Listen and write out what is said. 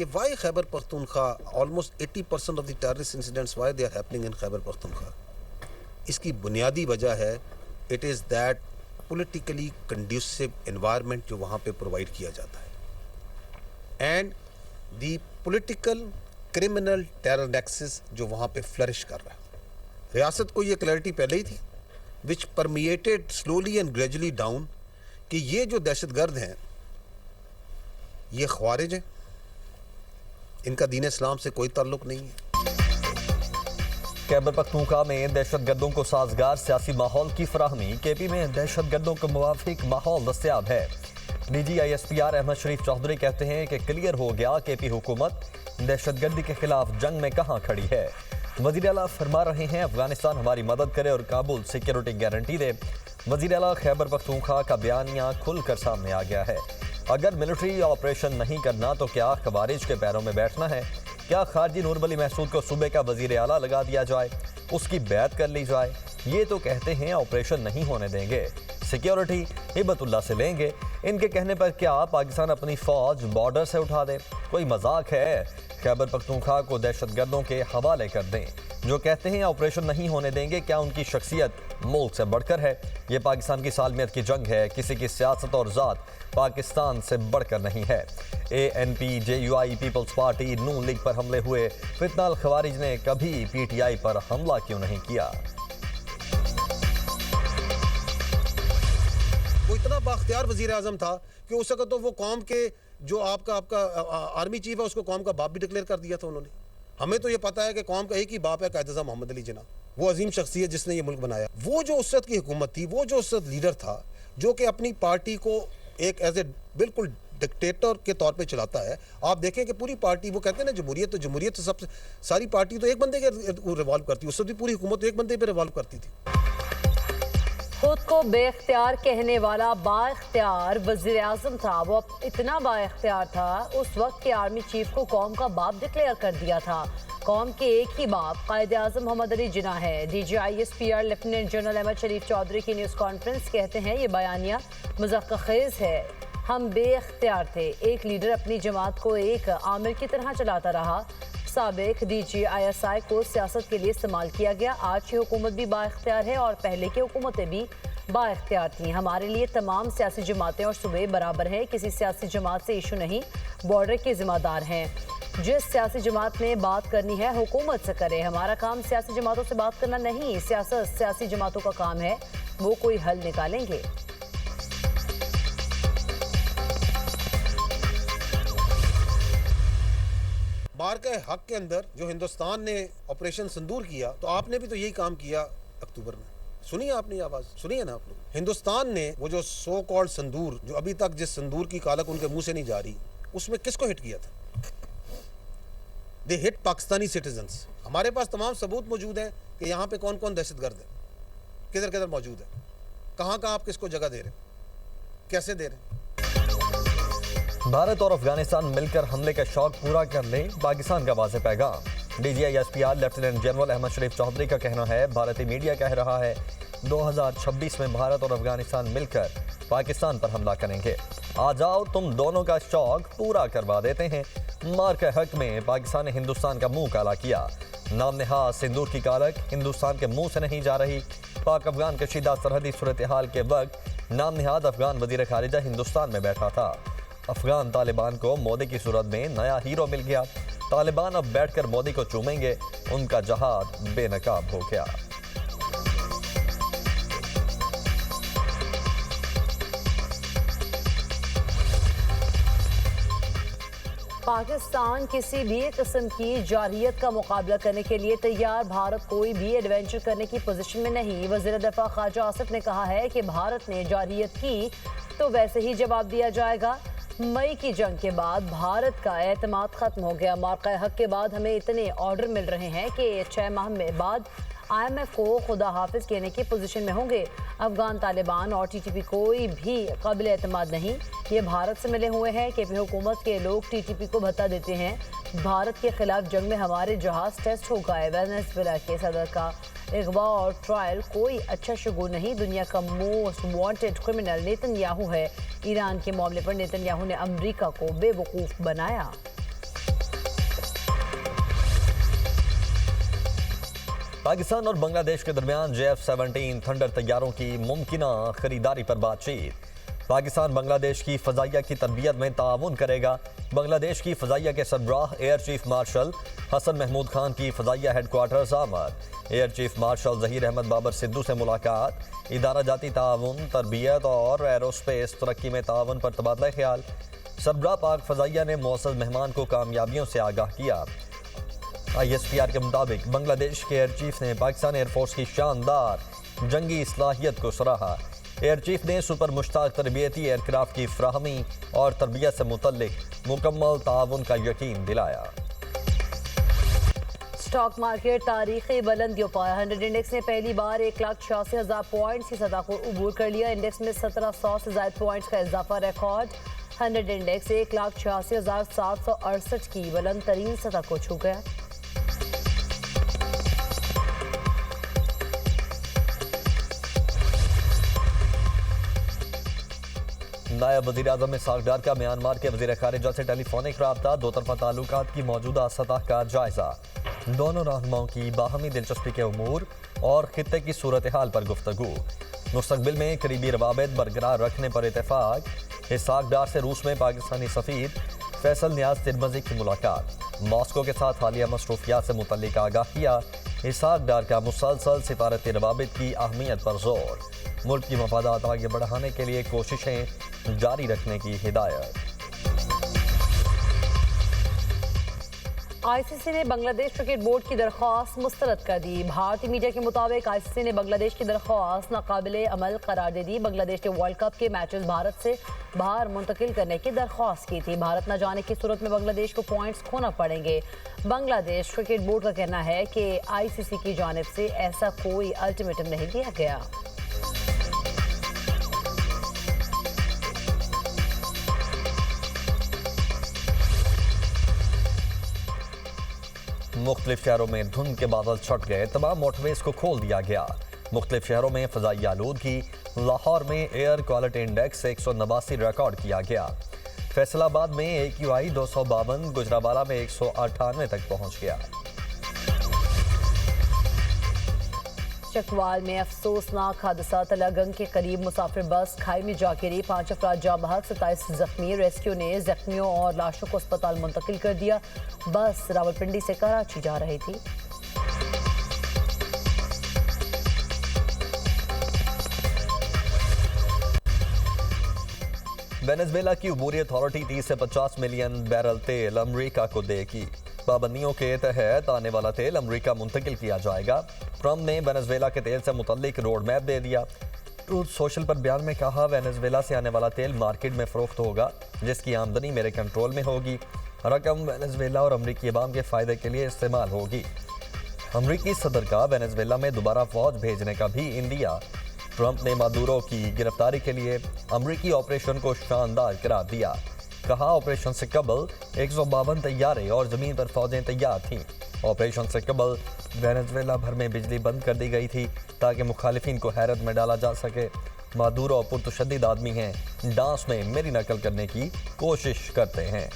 कि why Khyber Pakhtunkhwa almost 80% of the terrorist incidents why they are happening in Khyber Pakhtunkhwa. इसकी बुनियादी वजह है it is that politically conducive environment जो वहाँ पे प्रोवाइड किया जाता है and the political criminal terror nexus जो वहाँ पे फ्लरिश कर रहा है। रियासत को ये क्लैरिटी पहले ही थी which permeated slowly and gradually down कि ये जो दहशतगर्द हैं ये ख्वारिज हैं, इनका दीन इस्लाम से कोई ताल्लुक नहीं है। खैबर पख्तूनख्वा में दहशतगर्दों को साजगार सियासी माहौल की फराहमी। केपी में दहशतगर्दों को मुवाफिक माहौल दस्तयाब है। DGISPR अहमद शरीफ चौधरी कहते हैं कि क्लियर हो गया केपी हुकूमत दहशतगर्दी के खिलाफ जंग में कहां खड़ी है। वज़ीर आला फरमा रहे हैं अफगानिस्तान हमारी मदद करे और काबुल सिक्योरिटी गारंटी दे। वज़ीर आला खैबर पख्तूनख्वा का बयानिया खुलकर सामने आ गया है। अगर मिलिट्री ऑपरेशन नहीं करना तो क्या खवारिज के पैरों में बैठना है? क्या खारजी नूर अली महसूद को सूबे का वज़ीर आला लगा दिया जाए, उसकी बैत कर ली जाए? ये तो कहते हैं ऑपरेशन नहीं होने देंगे, सिक्योरिटी हिबतुल्लाह से लेंगे। इनके कहने पर क्या पाकिस्तान अपनी फौज बॉर्डर से उठा दे? कोई मजाक है? खैबर पख्तूनख्वा को दहशतगर्दों के हवाले कर दें। जो कहते हैं ऑपरेशन नहीं होने देंगे, क्या उनकी शख्सियत मुल्क से बढ़कर है? ये पाकिस्तान की सालमियत की जंग है, किसी की सियासत और ज़ात पाकिस्तान से बढ़कर नहीं है। ANP JUI पीपल्स पार्टी नून लीग पर हमले हुए, फितना अल खवारिज ने कभी PTI पर हमला क्यों नहीं किया? वो इतना बाख्तियार वजीर आजम था कि उस वक्त तो वो कौम के जो आपका आर्मी चीफ है उसको कौम का बाप भी डिक्लेयर कर दिया था उन्होंने। हमें तो ये पता है कि कौम का एक ही बाप है, कायद-ए-आज़म मोहम्मद अली जिन्ना, वो अजीम शख्सियत जिसने ये मुल्क बनाया। वो जो उस वक्त की हुकूमत थी, वो जो उस वक्त लीडर था जो कि अपनी पार्टी को एक एज ए बिल्कुल डिक्टेटर के तौर पे चलाता है। आप देखें कि पूरी पार्टी, वो कहते हैं ना जमहूरियत तो सबसे सारी पार्टी तो एक बंदे के रिवॉल्व करती है, उस वक्त भी पूरी हुकूमत तो एक बंदे पे रिवॉल्व करती थी। खुद को बेख्तियार कहने वाला बाइख्तियार वज़ीर आज़म था। वो इतना बाइख्तियार था उस वक्त के आर्मी चीफ को कौम का बाप डिक्लेयर कर दिया था। कौम के एक ही बाप कायद-ए-आज़म मोहम्मद अली जिन्ना है। DGISPR लेफ्टिनेंट जनरल अहमद शरीफ चौधरी की न्यूज़ कॉन्फ्रेंस कहते हैं ये बयानिया मज़ाक़-ए-ख़ेज़ है। हम बेख्तियार थे, एक लीडर अपनी जमात को एक आमिर की तरह चलाता रहा। साबिक DGISI को सियासत के लिए इस्तेमाल किया गया। आज की हुकूमत भी बाइख्तियार है और पहले की हुकूमतें भी बाइख्तियार थी। हमारे लिए तमाम सियासी जमातें और सूबे बराबर हैं, किसी सियासी जमात से इशू नहीं, बॉर्डर के जिम्मेदार हैं। जिस सियासी जमात ने बात करनी है हुकूमत से करे। हमारा काम सियासी जमातों से बात करना नहीं, सियासत सियासी जमातों का काम है, वो कोई हल निकालेंगे। बार के हक के अंदर जो हिंदुस्तान ने ऑपरेशन संदूर किया, तो आपने भी तो यही काम किया अक्टूबर में। सुनिए, आपने आवाज सुनी है ना आप लोग? हिंदुस्तान ने वो जो सो कॉल्ड संदूर, जो अभी तक जिस संदूर की कालक उनके मुंह से नहीं जा रही, उसमें किसको हिट किया था? दे हिट पाकिस्तानी सिटीजन्स। हमारे पास तमाम सबूत मौजूद हैं कि यहाँ पे कौन कौन दहशतगर्द है, किधर किधर मौजूद है, कहाँ कहाँ आप किसको जगह दे रहे, कैसे दे रहे। भारत और अफगानिस्तान मिलकर हमले का शौक पूरा कर ले, पाकिस्तान का वाज़ेह पैगाम। DGISPR लेफ्टिनेंट जनरल अहमद शरीफ चौधरी का कहना है, भारतीय मीडिया कह रहा है 2026 में भारत और अफगानिस्तान मिलकर पाकिस्तान पर हमला करेंगे। आ जाओ तुम दोनों का शौक पूरा करवा देते हैं। मार के हक में पाकिस्तान ने हिंदुस्तान का मुंह काला किया। नाम नेहाद सिंदूर की कालक हिंदुस्तान के मुंह से नहीं जा रही। पाक अफगान कशीदा सरहदी सूरत हाल के वक्त नाम नेहाद अफगान वजीर खारिजा हिंदुस्तान में बैठा था। अफगान तालिबान को मोदी की सूरत में नया हीरो मिल गया। तालिबान अब बैठकर मोदी को चूमेंगे, उनका जहाद बेनकाब हो गया। पाकिस्तान किसी भी किस्म की जारहियत का मुकाबला करने के लिए तैयार। भारत कोई भी एडवेंचर करने की पोजीशन में नहीं। वज़ीर दिफा ख्वाजा आसिफ ने कहा है कि भारत ने जारहियत की तो वैसे ही जवाब दिया जाएगा। मई की जंग के बाद भारत का एतमाद खत्म हो गया। मार्का हक के बाद हमें इतने ऑर्डर मिल रहे हैं कि 6 माह में बाद IMF को खुदा हाफिज कहने की पोजीशन में होंगे। अफगान तालिबान और TTP कोई भी काबिल एतमाद नहीं। ये भारत से मिले हुए हैं कि हुकूमत के लोग TTP को भत्ता देते हैं। भारत के खिलाफ जंग में हमारे जहाज टेस्ट हो गए। वेनेजुएला के सदर का अगवा और ट्रायल कोई अच्छा शुगुर नहीं। दुनिया का मोस्ट वांटेड क्रिमिनल नेतन्याहू है। ईरान के मामले पर नेतन्याहू ने अमेरिका को बेवकूफ़ बनाया। पाकिस्तान और बांग्लादेश के दरमियान JF-17 थंडर तैयारों की मुमकिना खरीदारी पर बातचीत। पाकिस्तान बांग्लादेश की फजाइया की तरबियत में ताउन करेगा। बांग्लादेश की फजाइया के सरबराह air chief marshal Hasan Mahmood Khan की फजाइया हेडक्वार्टर्स आमद। Air chief marshal Zaheer Ahmed Babar Sidhu से मुलाकात। इदारा जाती ताउन, तरबियत और एरोस्पेस तरक्की में ताउन पर तबादला ख्याल। सरबराह पाक फजाइया ने मौसम मेहमान को कामयाबियों से आगाह किया। ISPR के मुताबिक बांग्लादेश के एयर चीफ ने पाकिस्तान एयरफोर्स की शानदार जंगी सलाहियत को सराहा। एयर चीफ ने सुपर मुश्ताक तरबियती एयरक्राफ्ट की फ्राहमी और तरबियत से मुतल्लिक मुकम्मल ताउन का यकीन दिलाया। स्टॉक मार्केट तारीखी बुलंदियों पर 100 इंडेक्स ने पहली बार 1,86,000 पॉइंट्स की सतह को अबूर कर लिया। इंडेक्स में 1700 से ज्यादा पॉइंट्स का इजाफा रिकॉर्ड। 100 इंडेक्स 1,86,768 की बुलंद तरीन सतह को छू गया। नायब वज़ीर आज़म इसाक डार का म्यांमार के वज़ीर ख़ारिजा से टेलीफोनिक रब्ता। दो तरफा ताल्लुकात की मौजूदा सतह का जायजा। दोनों रहनुमाओं की बाहमी दिलचस्पी के उमूर और खित्ते की सूरत हाल पर गुफ्तगू। मुस्तकबिल में करीबी रवाबित बरकरार रखने पर इत्तेफाक। इसाक डार से रूस में पाकिस्तानी सफ़ीर फैसल नियाज तिरमजी की मुलाकात। मॉस्को के साथ हालिया मसरूफियात से मुतल्लिक आगाह किया। इसाक डार का मुसलसल सिफारती रवाबित की अहमियत पर जोर। मुल्क की मफादात आगे बढ़ाने के लिए कोशिशें जारी रखने की हिदायत। ICC ने बांग्लादेश क्रिकेट बोर्ड की दरख्वास्त मुस्तरद कर दी। भारतीय मीडिया के मुताबिक ICC ने बांग्लादेश की दरख्वास्त नाकाबिले अमल करार दे दी। बांग्लादेश ने वर्ल्ड कप के मैचेस भारत से बाहर मुंतकिल करने की दरख्वास्त की थी। भारत न जाने की सूरत में बांग्लादेश को पॉइंट्स खोना पड़ेंगे। बांग्लादेश क्रिकेट बोर्ड का कहना है कि ICC की जानिब से ऐसा कोई अल्टीमेटम नहीं दिया गया। मुख्तलिफ शहरों में धुंध के बादल छट गए। तमाम मोटरवेज को खोल दिया गया। मुख्तलिफ शहरों में फ़ज़ाई आलूदगी। लाहौर में एयर क्वालिटी इंडेक्स 189 रिकॉर्ड किया गया। फैसलाबाद में AQI 252, गुजरावाला में 198 तक पहुंच गया। चकवाल में अफसोसनाक हादसा। तलागंग के करीब मुसाफिर बस खाई में जा गिरी। 5 अफराद जाँ बहक, 27 जख्मी। रेस्क्यू ने जख्मियों और लाशों को अस्पताल मुंतकिल कर दिया। बस रावलपिंडी से कराची जा रही थी। वेनेजुएला की अबूरी अथॉरिटी 30 से 50 मिलियन बैरल तेल अमरीका को देगी। पाबंदियों के तहत आने वाला तेल अमरीका मुंतकिल किया जाएगा। ट्रंप ने वेनेजुएला के तेल से मुतल्लिक रोड मैप दे दिया। ट्रूथ सोशल पर बयान में कहा, वेनेजुएला से आने वाला तेल मार्केट में फरोख्त होगा, जिसकी आमदनी मेरे कंट्रोल में होगी। रकम वेनेजुएला और अमरीकी अवाम के फ़ायदे के लिए इस्तेमाल होगी। अमरीकी सदर का वेनेजुएला में दोबारा फौज भेजने का भी इंदिया। ट्रंप ने मादुरो की गिरफ्तारी के लिए अमरीकी ऑपरेशन को शानदार करार दिया। कहा, ऑपरेशन से कबल 152 तैयारे और ज़मीन पर फौजें तैयार थीं। ऑपरेशन से कबल वेनेजुएला भर में बिजली बंद कर दी गई थी ताकि मुखालिफिन को हैरत में डाला जा सके। मादुरो पुरतशद्दिद आदमी हैं, डांस में मेरी नकल करने की कोशिश करते हैं।